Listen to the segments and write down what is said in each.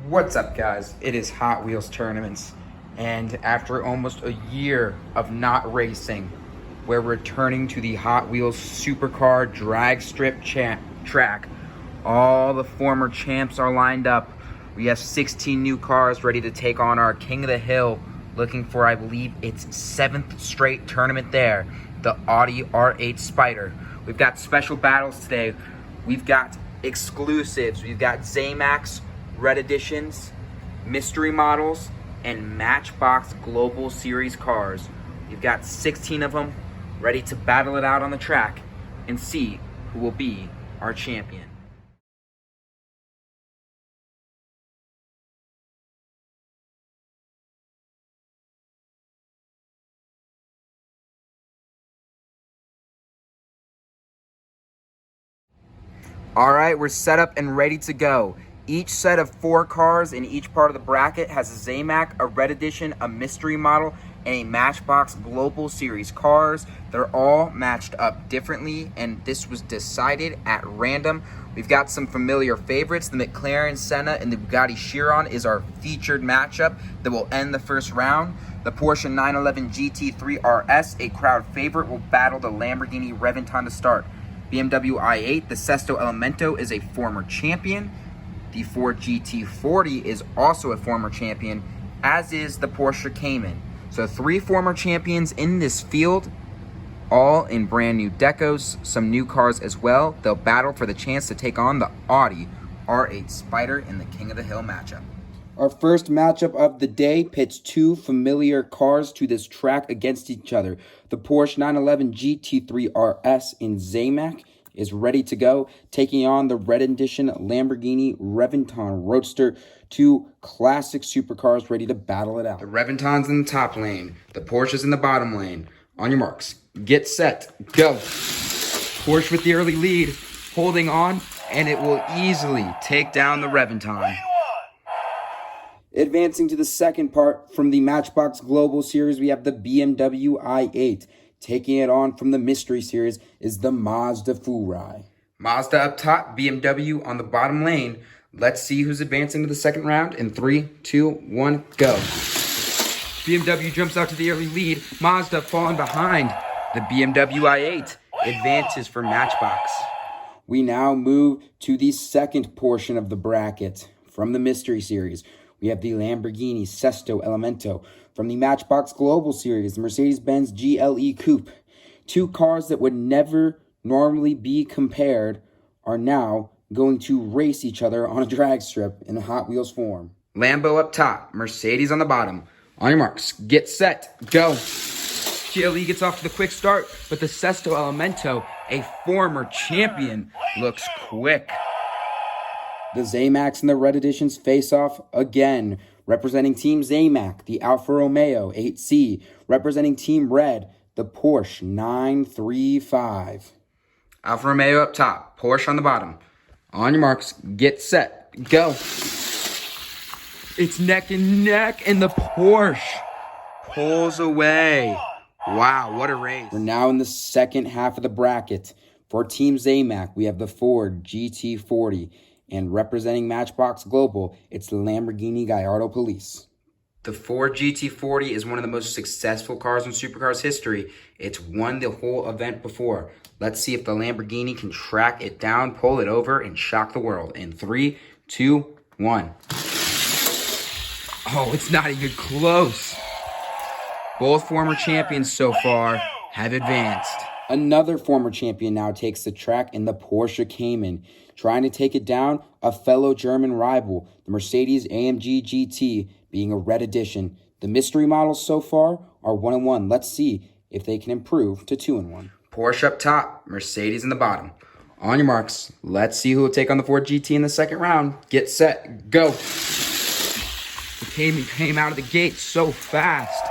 What's up, guys? It is Hot Wheels Tournaments, and after almost a year of not racing, we're returning to the Hot Wheels Supercar Drag Strip track. All the former champs are lined up. We have 16 new cars ready to take on our King of the Hill, looking for, I believe, its 7th straight tournament there, the Audi R8 Spider. We've got special battles today. We've got exclusives. We've got Zamax Red Editions, mystery models, and Matchbox Global Series cars. We've got 16 of them ready to battle it out on the track and see who will be our champion. All right, we're set up and ready to go. Each set of 4 cars in each part of the bracket has a Zamac, a Red Edition, a mystery model, and a Matchbox Global Series cars. They're all matched up differently, and this was decided at random. We've got some familiar favorites. The McLaren Senna and the Bugatti Chiron is our featured matchup that will end the first round. The Porsche 911 GT3 RS, a crowd favorite, will battle the Lamborghini Reventon to start. BMW i8, the Sesto Elemento, is a former champion. The Ford GT40 is also a former champion, as is the Porsche Cayman. So 3 former champions in this field, all in brand new decos, some new cars as well. They'll battle for the chance to take on the Audi R8 Spider in the King of the Hill matchup. Our first matchup of the day pits 2 familiar cars to this track against each other. The Porsche 911 GT3 RS in Zamac is ready to go, taking on the Red Edition Lamborghini Reventon Roadster, 2 classic supercars ready to battle it out. The Reventon's in the top lane, the Porsche's in the bottom lane. On your marks, get set, go. Porsche with the early lead, holding on, and it will easily take down the Reventon. Advancing to the second part from the Matchbox Global Series, we have the BMW i8. Taking it on from the Mystery Series is the Mazda Furai. Mazda up top, BMW on the bottom lane. Let's see who's advancing to the second round in 3, 2, 1, go. BMW jumps out to the early lead. Mazda falling behind. The BMW i8 advances for Matchbox. We now move to the second portion of the bracket from the Mystery Series. We have the Lamborghini Sesto Elemento. From the Matchbox Global Series, the Mercedes-Benz GLE Coupe. 2 cars that would never normally be compared are now going to race each other on a drag strip in a Hot Wheels form. Lambo up top, Mercedes on the bottom. On your marks, get set, go. GLE gets off to the quick start, but the Sesto Elemento, a former champion, looks quick. The Zamacs and the Red Editions face off again. Representing Team Zamac, the Alfa Romeo 8C. Representing Team Red, the Porsche 935. Alfa Romeo up top, Porsche on the bottom. On your marks, get set, go. It's neck and neck, and the Porsche pulls away. Wow, what a race. We're now in the second half of the bracket. For Team Zamac, we have the Ford GT40. And representing Matchbox Global, it's the Lamborghini Gallardo Police. The Ford GT40 is one of the most successful cars in supercars history. It's won the whole event before. Let's see if the Lamborghini can track it down, pull it over, and shock the world. In 3, 2, 1. Oh, it's not even close. Both former champions so far have advanced. Another former champion now takes the track in the Porsche Cayman. Trying to take it down, a fellow German rival, the Mercedes AMG GT, being a Red Edition. The mystery models so far are 1-1. Let's see if they can improve to 2-1. Porsche up top, Mercedes in the bottom. On your marks, let's see who will take on the Ford GT in the second round. Get set, go. The came out of the gate so fast.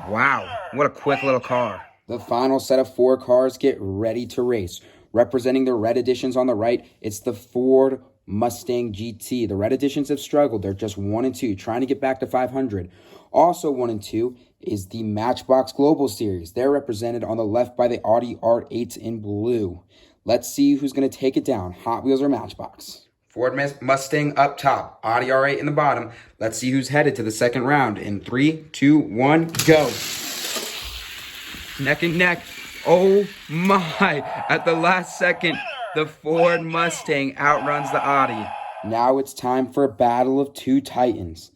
Wow, what a quick little car. The final set of 4 cars get ready to race. Representing the Red Editions on the right, it's the Ford Mustang GT. The Red Editions have struggled. They're just 1-2, trying to get back to 500. Also 1-2 is the Matchbox Global Series. They're represented on the left by the Audi R8 in blue. Let's see who's going to take it down, Hot Wheels or Matchbox. Ford Mustang up top, Audi R8 in the bottom. Let's see who's headed to the second round. In 3, 2, 1, go. Neck and neck. Oh my. At the last second, the Ford Mustang outruns the Audi. Now it's time for a battle of two titans.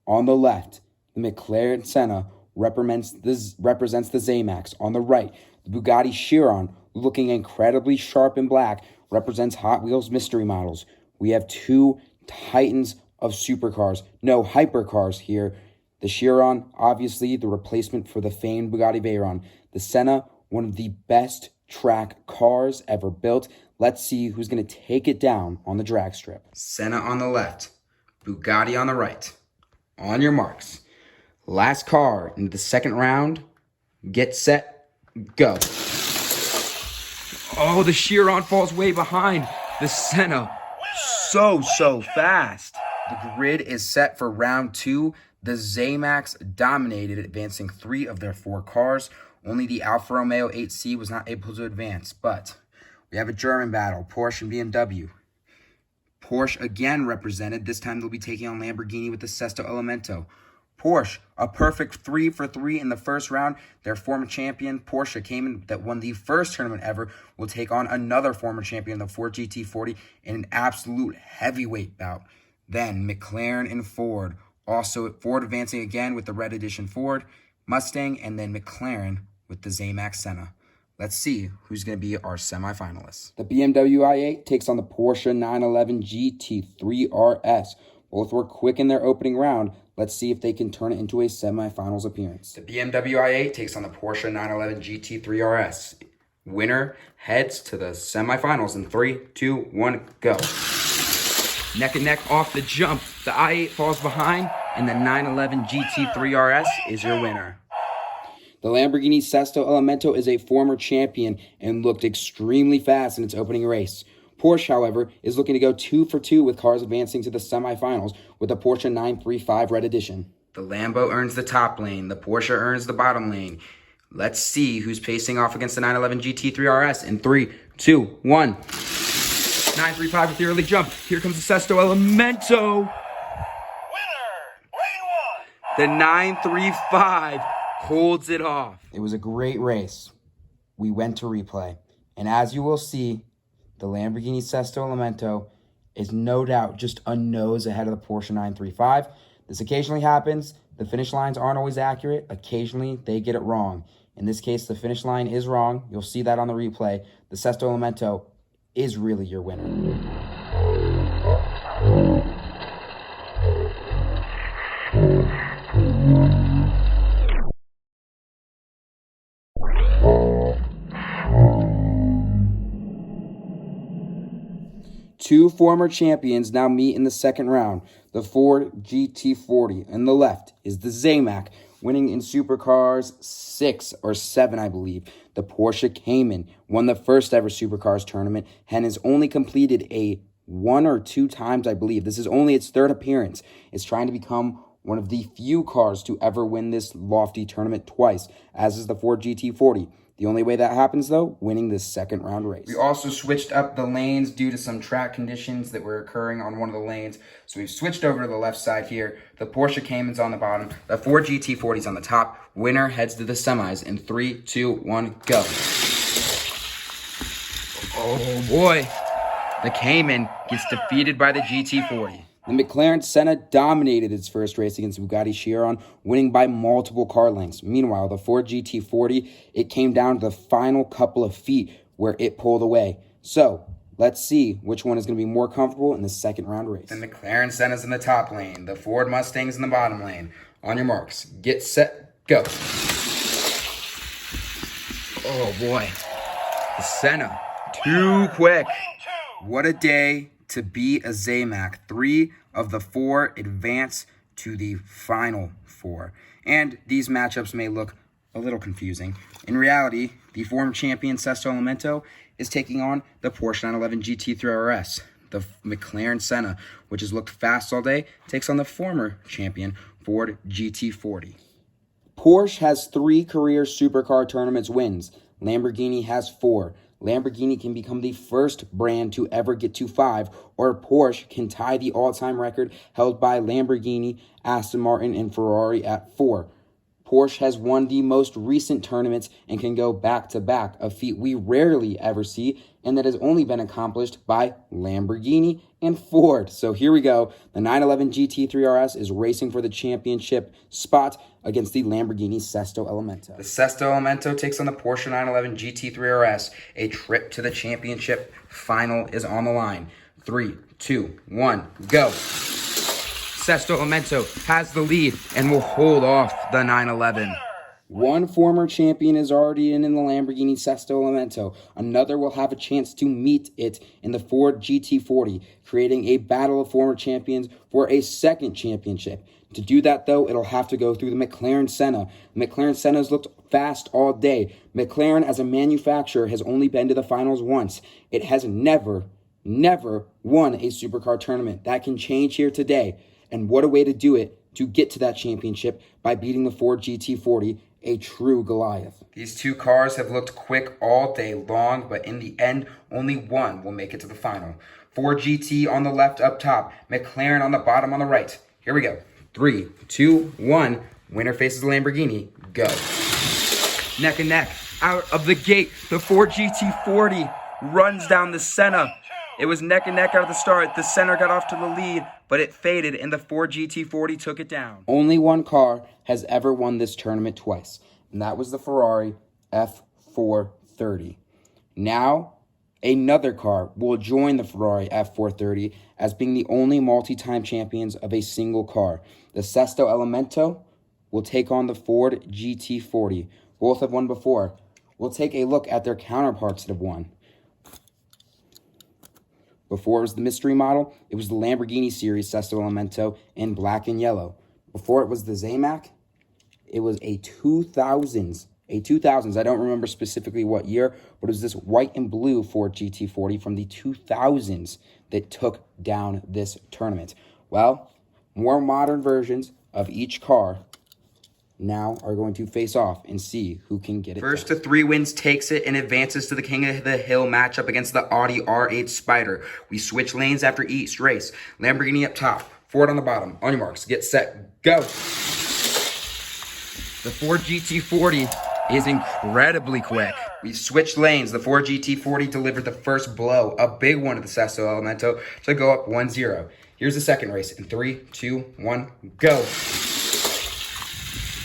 On the left, the McLaren Senna represents the Zamax. On the right, the Bugatti Chiron, looking incredibly sharp in black, represents Hot Wheels mystery models. We have two titans of supercars, no hypercars here. The Chiron, obviously the replacement for the famed Bugatti Veyron. The Senna, one of the best track cars ever built. Let's see who's going to take it down on the drag strip. Senna on the left, Bugatti on the right. On your marks. Last car into the second round. Get set, go. Oh, the Chiron falls way behind. The Senna, so fast. The grid is set for round 2. The Zamax dominated, advancing 3 of their 4 cars. Only the Alfa Romeo 8C was not able to advance, but we have a German battle, Porsche and BMW. Porsche again represented. This time they'll be taking on Lamborghini with the Sesto Elemento. Porsche, a perfect 3 for 3 in the first round. Their former champion, Porsche Cayman, that won the first tournament ever, will take on another former champion, the Ford GT40, in an absolute heavyweight bout. Then McLaren and Ford. Also, Ford advancing again with the Red Edition Ford Mustang, and then McLaren with the Zamax Senna. Let's see who's going to be our semifinalists. The BMW i8 takes on the Porsche 911 GT3 RS. Both were quick in their opening round. Let's see if they can turn it into a semifinals appearance. The BMW i8 takes on the Porsche 911 GT3 RS. Winner heads to the semifinals in 3, 2, 1, go. Neck and neck off the jump. The i8 falls behind, and the 911 GT3 RS is your winner. The Lamborghini Sesto Elemento is a former champion and looked extremely fast in its opening race. Porsche, however, is looking to go 2 for 2 with cars advancing to the semifinals with the Porsche 935 Red Edition. The Lambo earns the top lane. The Porsche earns the bottom lane. Let's see who's pacing off against the 911 GT3 RS in 3, 2, 1. 935 with the early jump. Here comes the Sesto Elemento. Winner, lane 1. The 935 holds it off. It was a great race. We went to replay. And as you will see, the Lamborghini Sesto Elemento is no doubt just a nose ahead of the Porsche 935. This occasionally happens. The finish lines aren't always accurate. Occasionally, they get it wrong. In this case, the finish line is wrong. You'll see that on the replay. The Sesto Elemento is really your winner. Two former champions now meet in the second round. The Ford GT40. On the left is the Zamac, winning in Supercars 6 or 7, I believe. The Porsche Cayman won the first ever Supercars tournament and has only completed a 1 or 2 times, I believe. This is only its 3rd appearance. It's trying to become one of the few cars to ever win this lofty tournament twice, as is the Ford GT40. The only way that happens, though, winning this second round race. We also switched up the lanes due to some track conditions that were occurring on one of the lanes. So we've switched over to the left side here. The Porsche Cayman's on the bottom. The Ford GT40's on the top. Winner heads to the semis in 3, 2, 1, go. Oh, boy. The Cayman gets defeated by the GT40. The McLaren Senna dominated its first race against Bugatti Chiron, winning by multiple car lengths. Meanwhile, the Ford GT40, it came down to the final couple of feet where it pulled away. So, let's see which one is going to be more comfortable in the second round race. The McLaren Senna's in the top lane. The Ford Mustang's in the bottom lane. On your marks, get set, go. Oh, boy. The Senna, too quick. What a day to be a Zamac. 3 of the 4 advance to the final 4. And these matchups may look a little confusing. In reality, the former champion Sesto Elemento is taking on the Porsche 911 GT3 RS. The McLaren Senna, which has looked fast all day, takes on the former champion Ford GT40. Porsche has 3 career supercar tournaments wins. Lamborghini has 4. Lamborghini can become the first brand to ever get to 5, or Porsche can tie the all-time record held by Lamborghini, Aston Martin, and Ferrari at 4. Porsche has won the most recent tournaments and can go back-to-back, a feat we rarely ever see, and that has only been accomplished by Lamborghini and Ford. So here we go. The 911 GT3 RS is racing for the championship spot against the Lamborghini Sesto Elemento. The Sesto Elemento takes on the Porsche 911 GT3 RS. A trip to the championship final is on the line. 3, 2, 1, go. Sesto Elemento has the lead and will hold off the 911. One former champion is already in the Lamborghini Sesto Elemento. Another will have a chance to meet it in the Ford GT40, creating a battle of former champions for a second championship. To do that, though, it'll have to go through the McLaren Senna. McLaren Senna's looked fast all day. McLaren, as a manufacturer, has only been to the finals once. It has never won a supercar tournament. That can change here today. And what a way to do it, to get to that championship by beating the Ford GT40, a true Goliath. These two cars have looked quick all day long, but in the end, only one will make it to the final. Ford GT on the left up top, McLaren on the bottom on the right. Here we go. 3, 2, 1. Winner faces the Lamborghini. Go. Neck and neck. Out of the gate, the Ford GT40 runs down the Senna. It was neck and neck out of the start. The Senna got off to the lead, but it faded, and the Ford GT40 took it down. Only one car has ever won this tournament twice, and that was the Ferrari F430. Now, another car will join the Ferrari F430 as being the only multi-time champions of a single car. The Sesto Elemento will take on the Ford GT40. Both have won before. We'll take a look at their counterparts that have won. Before it was the mystery model, it was the Lamborghini series Sesto Elemento in black and yellow. Before it was the Zamac, it was a 2000s. I don't remember specifically what year, but it was this white and blue Ford GT40 from the 2000s that took down this tournament. Well, more modern versions of each car now are going to face off and see who can get it. First to 3 wins takes it and advances to the King of the Hill matchup against the Audi R8 Spider. We switch lanes after each race. Lamborghini up top, Ford on the bottom. On your marks, get set, go. The Ford GT40 is incredibly quick. We switched lanes. The Ford GT40 delivered the first blow, a big one to the Sesto Elemento to go up 1-0. Here's the second race in 3, 2, 1, go.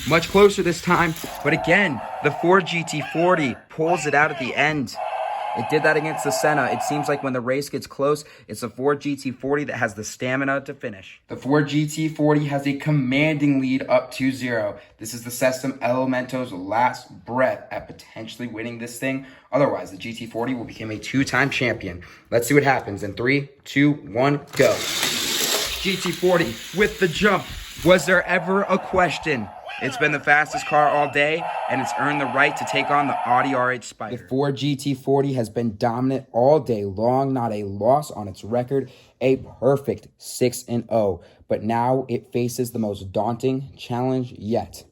Much closer this time, but again, the Ford GT40 pulls it out at the end. It did that against the Senna. It seems like when the race gets close, it's the Ford GT40 that has the stamina to finish. The Ford GT40 has a commanding lead up 2-0. This is the Sesto Elemento's last breath at potentially winning this thing. Otherwise, the GT40 will become a 2-time champion. Let's see what happens in 3, 2, 1, go. GT40 with the jump. Was there ever a question? It's been the fastest car all day, and it's earned the right to take on the Audi R8 Spider. The Ford GT40 has been dominant all day long, not a loss on its record, a perfect 6-0. But now it faces the most daunting challenge yet.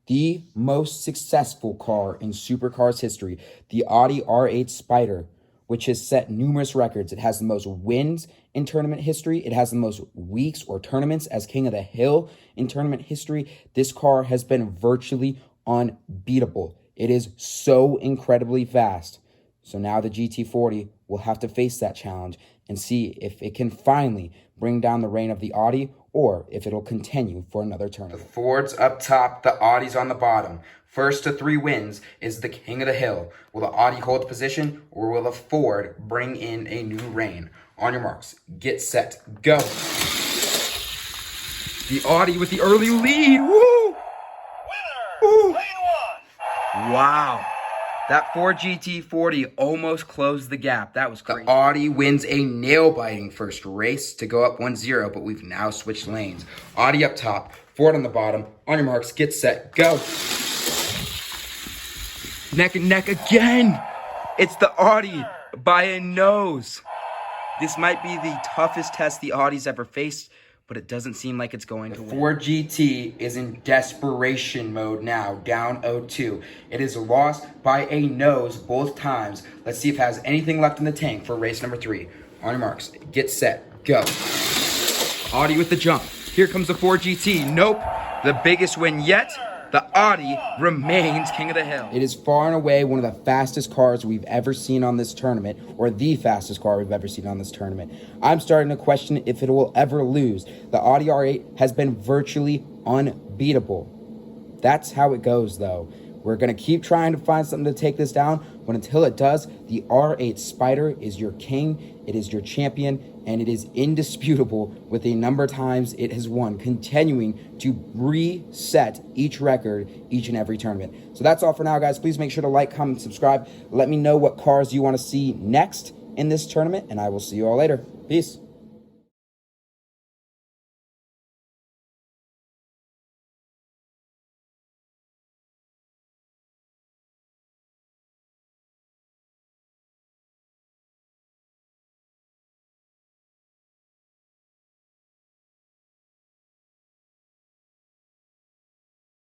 The most successful car in supercars history, the Audi R8 Spider, which has set numerous records. It has the most wins in tournament history. It has the most weeks or tournaments as King of the Hill in tournament history. This car has been virtually unbeatable. It is so incredibly fast. So now the GT40 will have to face that challenge and see if it can finally bring down the reign of the Audi or if it'll continue for another tournament. The Ford's up top, the Audi's on the bottom. First to 3 wins is the King of the Hill. Will the Audi hold position, or will the Ford bring in a new reign? On your marks, get set, go. The Audi with the early lead. Woo! Winner, lane 1. Wow. That Ford GT40 almost closed the gap. That was crazy. The Audi wins a nail-biting first race to go up 1-0, but we've now switched lanes. Audi up top, Ford on the bottom. On your marks, get set, go. Neck and neck again. It's the Audi by a nose. This might be the toughest test the Audi's ever faced, but it doesn't seem like it's going to win. Ford GT is in desperation mode now, down 0-2. It is lost by a nose both times. Let's see if it has anything left in the tank for race number 3. On your marks, get set, go. Audi with the jump. Here comes the Ford GT. Nope, the biggest win yet. The Audi remains king of the hill. It is far and away one of the fastest cars we've ever seen on this tournament, or the fastest car we've ever seen on this tournament. I'm starting to question if it will ever lose. The Audi R8 has been virtually unbeatable. That's how it goes, though. We're going to keep trying to find something to take this down, but until it does, the R8 Spider is your king, it is your champion, and it is indisputable with the number of times it has won, continuing to reset each record each and every tournament. So that's all for now, guys. Please make sure to like, comment, subscribe. Let me know what cars you want to see next in this tournament, and I will see you all later. Peace.